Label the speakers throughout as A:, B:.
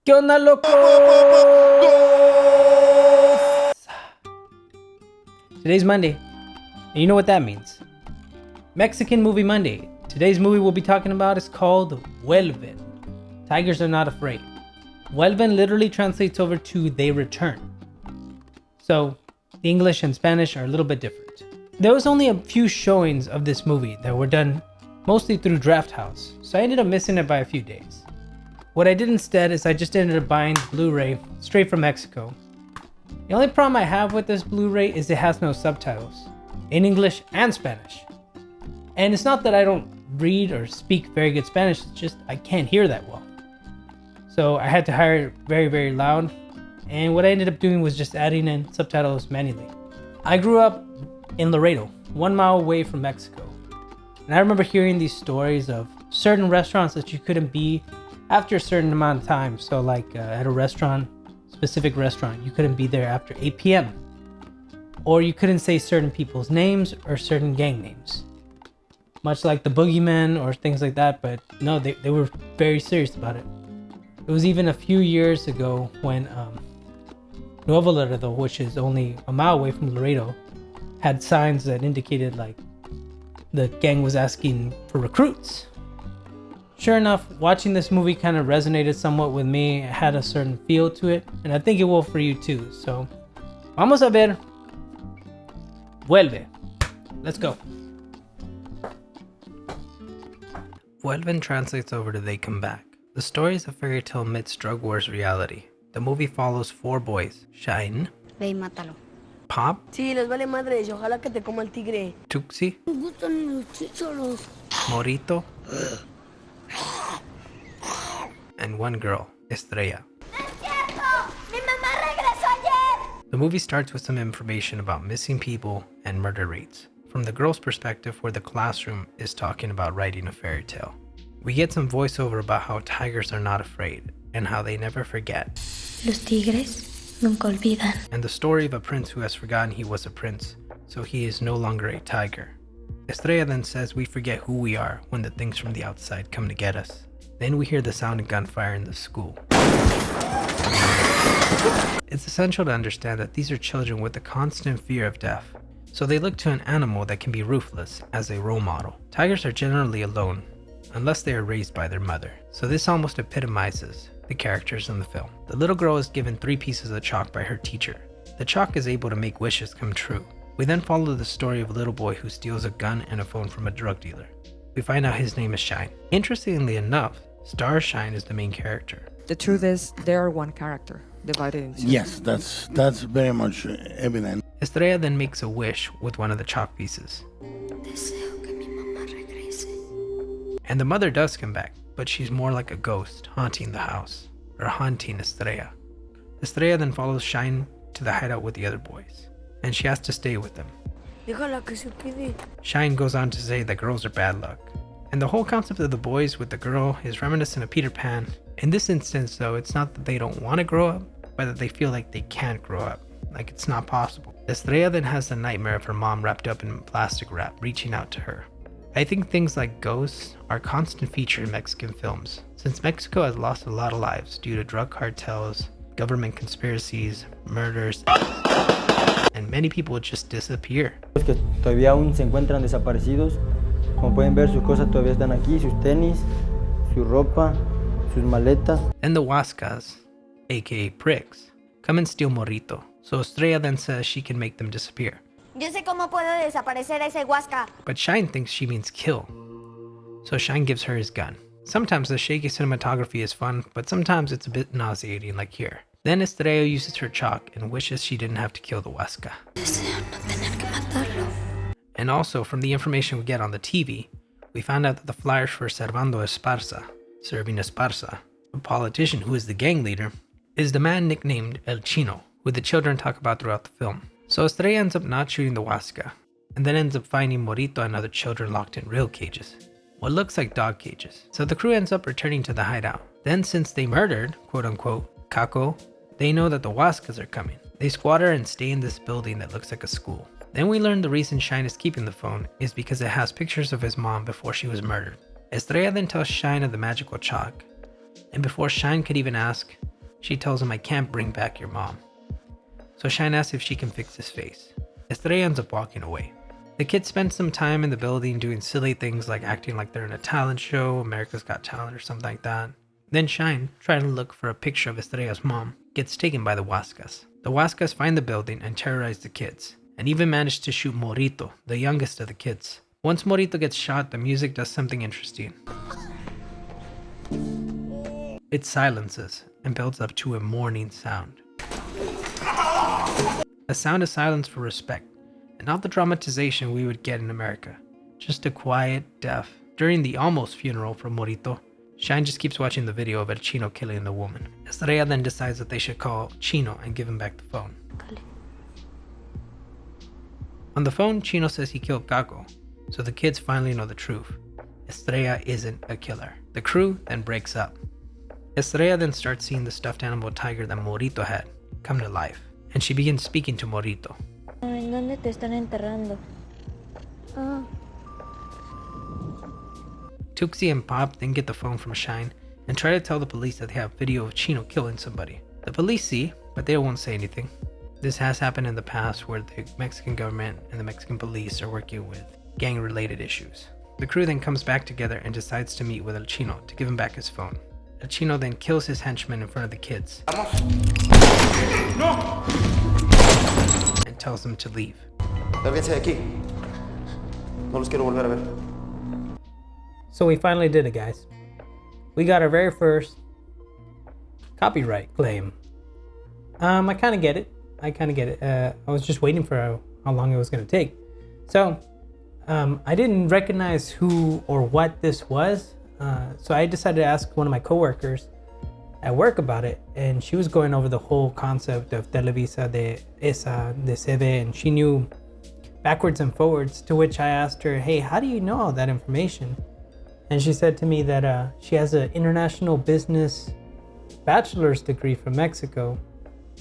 A: ¿Qué onda, locos? Today's Monday, and you know what that means. Mexican Movie Monday. Today's movie we'll be talking about is called Vuelven. Tigers Are Not Afraid. Vuelven literally translates over to They Return. So, the English and Spanish are a little bit different. There was only a few showings of this movie that were done mostly through Draft House, so I ended up missing it by a few days. What I did instead is I just ended up buying Blu-ray straight from Mexico. The only problem I have with this Blu-ray is it has no subtitles, in English and Spanish. And it's not that I don't read or speak very good Spanish, it's just I can't hear that well. So I had to hire it very, very loud, and what I ended up doing was just adding in subtitles manually. I grew up in Laredo, 1 mile away from Mexico. And I remember hearing these stories of certain restaurants that you couldn't be after a certain amount of time. So like at a restaurant, specific restaurant, you couldn't be there after 8 p.m. Or you couldn't say certain people's names or certain gang names. Much like the Boogeyman or things like that, but no, they were very serious about it. It was even a few years ago when Nuevo Laredo, which is only a mile away from Laredo, had signs that indicated like the gang was asking for recruits. Sure enough, watching this movie kind of resonated somewhat with me. It had a certain feel to it, and I think it will for you too. So, vamos a ver. Vuelve. Let's go. Vuelven translates over to They Come Back. The story is a fairy tale amidst drug wars reality. The movie follows 4 boys: Shine,
B: Ve y mátalo.
A: Pop,
C: Sí, les vale madres, ojalá que te coma el tigre.
A: Tuxi,
B: Me gustan los chícharos.
A: Morito, and 1 girl, Estrella.
B: ¡Mi mamá regresó ayer!
A: The movie starts with some information about missing people and murder rates, from the girl's perspective where the classroom is talking about writing a fairy tale. We get some voiceover about how tigers are not afraid and how they never forget.
B: Los tigres nunca olvidan.
A: And the story of a prince who has forgotten he was a prince, so he is no longer a tiger. Estrella then says we forget who we are when the things from the outside come to get us. Then we hear the sound of gunfire in the school. It's essential to understand that these are children with a constant fear of death, so they look to an animal that can be ruthless as a role model. Tigers are generally alone, unless they are raised by their mother, so this almost epitomizes the characters in the film. The little girl is given 3 pieces of chalk by her teacher. The chalk is able to make wishes come true. We then follow the story of a little boy who steals a gun and a phone from a drug dealer. We find out his name is Shine. Interestingly enough, Star Shine is the main character.
D: The truth is, they are one character, divided into.
E: Yes, that's very much evident.
A: Estrella then makes a wish with one of the chalk pieces.
B: Deseo que mi mamá regrese.
A: And the mother does come back, but she's more like a ghost haunting the house, or haunting Estrella. Estrella then follows Shine to the hideout with the other boys, and she has to stay with them.
C: Déjala que se quede.
A: Shine goes on to say that girls are bad luck. And the whole concept of the boys with the girl is reminiscent of Peter Pan. In this instance though, it's not that they don't want to grow up, but that they feel like they can't grow up, like it's not possible. Estrella then has the nightmare of her mom wrapped up in plastic wrap reaching out to her. I think things like ghosts are a constant feature in Mexican films, since Mexico has lost a lot of lives due to drug cartels, government conspiracies, murders, and many people just disappear.
F: Los que todavía aún se encuentran desaparecidos, como pueden ver, sus cosas todavía están aquí, sus tenis, su ropa, sus maletas.
A: Then the Huascas, aka pricks, come and steal Morito, so Estrella then says she can make them disappear.
B: Yo sé cómo puedo desaparecer a ese huasca.
A: But Shine thinks she means kill, so Shine gives her his gun. Sometimes the shaky cinematography is fun, but sometimes it's a bit nauseating like here. Then Estrella uses her chalk and wishes she didn't have to kill the Huasca.
B: Deseo no tener que matarlo.
A: And also, from the information we get on the TV, we found out that the flyers for Servando Esparza, serving Esparza, a politician who is the gang leader, is the man nicknamed El Chino, who the children talk about throughout the film. So Estrella ends up not shooting the Huasca, and then ends up finding Morito and other children locked in real cages. What looks like dog cages. So the crew ends up returning to the hideout. Then since they murdered, quote unquote, Caco, they know that the Huascas are coming. They squatter and stay in this building that looks like a school. Then we learn the reason Shine is keeping the phone is because it has pictures of his mom before she was murdered. Estrella then tells Shine of the magical chalk, and before Shine could even ask, She tells him, I can't bring back your mom. So Shine asks if she can fix his face. Estrella ends up walking away. The kids spend some time in the building doing silly things like acting like they're in a talent show, America's Got Talent or something like that. Then Shine, trying to look for a picture of Estrella's mom, gets taken by the Huascas. The Huascas find the building and terrorize the kids, and even manage to shoot Morito, the youngest of the kids. Once Morito gets shot, the music does something interesting. It silences and builds up to a mourning sound. A sound of silence for respect, and not the dramatization we would get in America. Just a quiet death. During the almost funeral for Morito, Shine just keeps watching the video of El Chino killing the woman. Estrella then decides that they should call Chino and give him back the phone. On the phone, Chino says he killed Caco, so the kids finally know the truth. Estrella isn't a killer. The crew then breaks up. Estrella then starts seeing the stuffed animal tiger that Morito had come to life, and she begins speaking to Morito.
B: ¿En dónde te están enterrando?
A: Tuxi and Pop then get the phone from Shine and try to tell the police that they have video of Chino killing somebody. The police see, but they won't say anything. This has happened in the past where the Mexican government and the Mexican police are working with gang-related issues. The crew then comes back together and decides to meet with El Chino to give him back his phone. El Chino then kills his henchman in front of the kids. No! And tells them to leave.
G: Lárguense de aquí. No los quiero volver a ver.
A: So we finally did it, guys. We got our very first copyright claim. I kind of get it. I was just waiting for how long it was going to take. So I didn't recognize who or what this was. So I decided to ask one of my coworkers at work about it, and she was going over the whole concept of Televisa de Esa, de Sebe, and she knew backwards and forwards, to which I asked her, hey, how do you know all that information? And she said to me that she has an international business bachelor's degree from Mexico,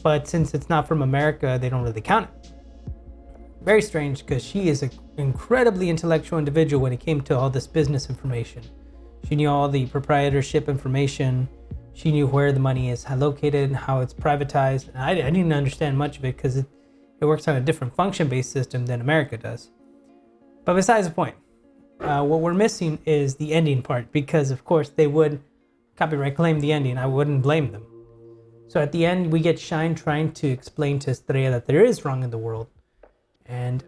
A: but since it's not from America, they don't really count it. Very strange, because she is an incredibly intellectual individual when it came to all this business information. She knew all the proprietorship information. She knew where the money is located and how it's privatized. And I didn't understand much of it because it works on a different function-based system than America does. But besides the point, what we're missing is the ending part, because of course they would copyright claim the ending. I wouldn't blame them. So at the end, we get Shine trying to explain to Estrella that there is wrong in the world. And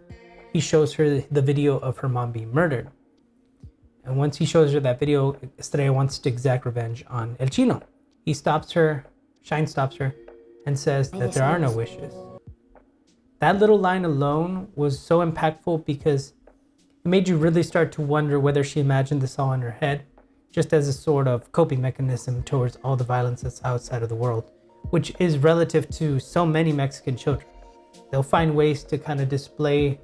A: he shows her the video of her mom being murdered. And once he shows her that video, Estrella wants to exact revenge on El Chino. He stops her, Shine stops her, and says that there are no wishes. That little line alone was so impactful because it made you really start to wonder whether she imagined this all in her head, just as a sort of coping mechanism towards all the violence that's outside of the world, which is relative to so many Mexican children. They'll find ways to kind of display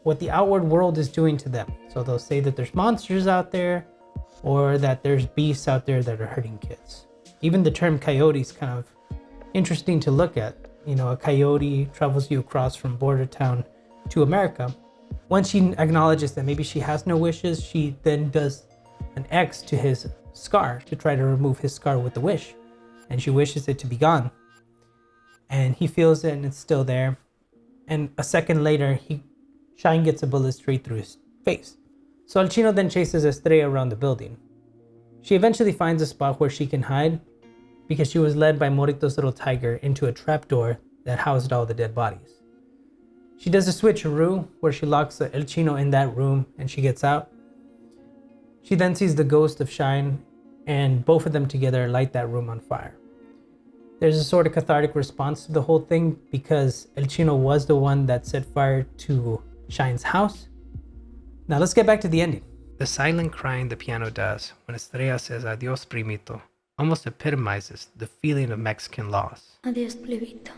A: what the outward world is doing to them. So they'll say that there's monsters out there, or that there's beasts out there that are hurting kids. Even the term coyote is kind of interesting to look at. You know, a coyote travels you across from border town to America. Once she acknowledges that maybe she has no wishes, she then does an X to his scar to try to remove his scar with the wish. And she wishes it to be gone. And he feels it and it's still there. And a second later, Shine gets a bullet straight through his face. So El Chino then chases Estrella around the building. She eventually finds a spot where she can hide because she was led by Morito's little tiger into a trapdoor that housed all the dead bodies. She does a switcheroo where she locks El Chino in that room and she gets out. She then sees the ghost of Shine, and both of them together light that room on fire. There's a sort of cathartic response to the whole thing because El Chino was the one that set fire to Shine's house. Now let's get back to the ending. The silent crying the piano does when Estrella says adios primito almost epitomizes the feeling of Mexican loss.
B: Adiós, plebito.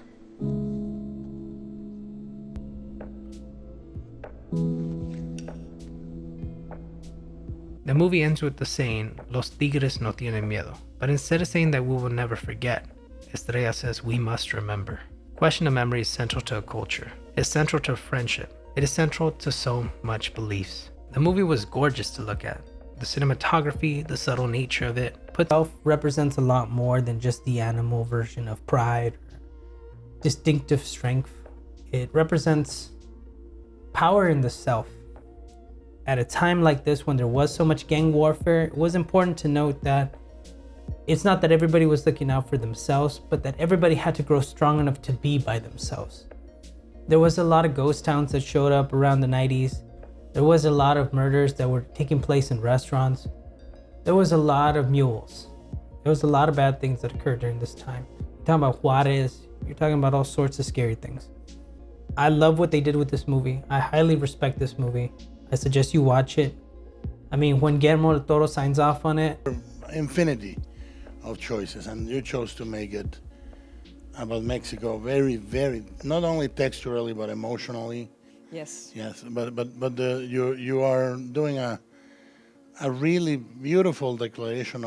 A: The movie ends with the saying, Los tigres no tienen miedo. But instead of saying that we will never forget, Estrella says we must remember. Question of memory is central to a culture. It's central to friendship. It is central to so much beliefs. The movie was gorgeous to look at. The cinematography, the subtle nature of it, itself represents a lot more than just the animal version of pride or distinctive strength. It represents power in the self. At a time like this, when there was so much gang warfare, it was important to note that it's not that everybody was looking out for themselves, but that everybody had to grow strong enough to be by themselves. There was a lot of ghost towns that showed up around the 90s. There was a lot of murders that were taking place in restaurants. There was a lot of mules. There was a lot of bad things that occurred during this time. You're talking about Juarez. You're talking about all sorts of scary things. I love what they did with this movie. I highly respect this movie. I suggest you watch it. I mean, when Guillermo del Toro signs off on it.
E: Infinity of choices, and you chose to make it about Mexico very, very, not only texturally but emotionally.
D: Yes.
E: Yes, but you are doing a really beautiful declaration of